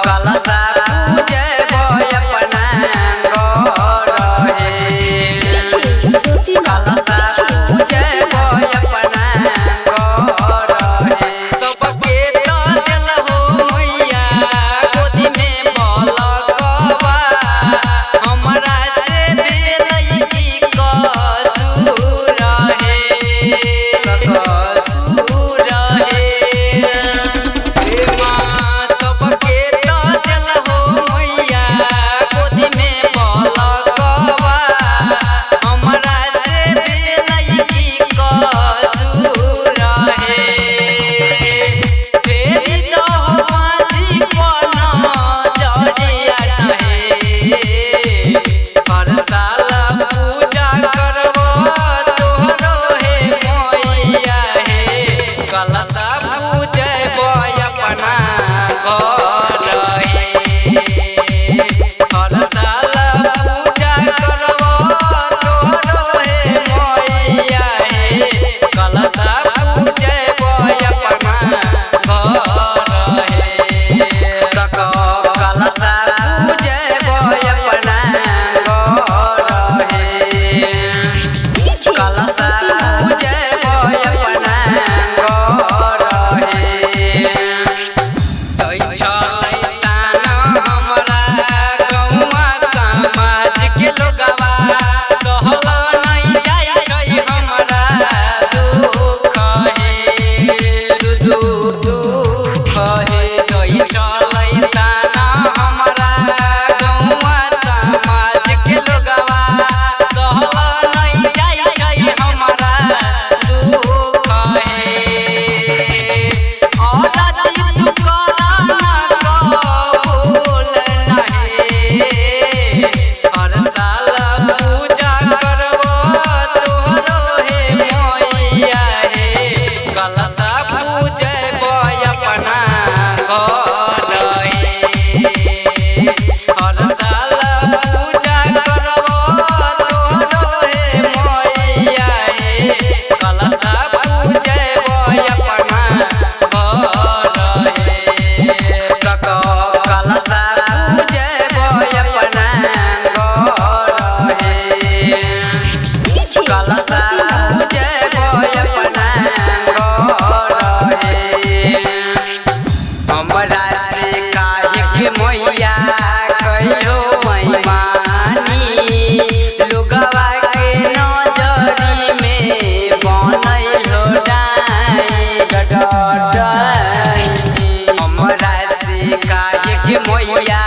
कलसा पूजे बोय अपना रहे कलसा पूजे बोय अपना रहे सबके तो दिल हो मैया गोदी में बलकवा हमरा से बेलई की कसूर रहे कलसा पूजे बोय अपना हर साल पूजा करबो तोरो हे मैया हे कलसा पूजे बोय अपना कलसा पूजे बोय अपना कलसा पूजे बोय अपना कलसा पूजे बोय अपना हर साल पूजा करबो तोरो हे मैया हे कलसा पूजे बोय अपना कलसा पूजे बोय अपना कलसा पूजे बोय अपना हमरा से काहे के मैया कहियो मैमानी लोगवा के नजरी में बनैलो डाई हमरा से काहे के मैया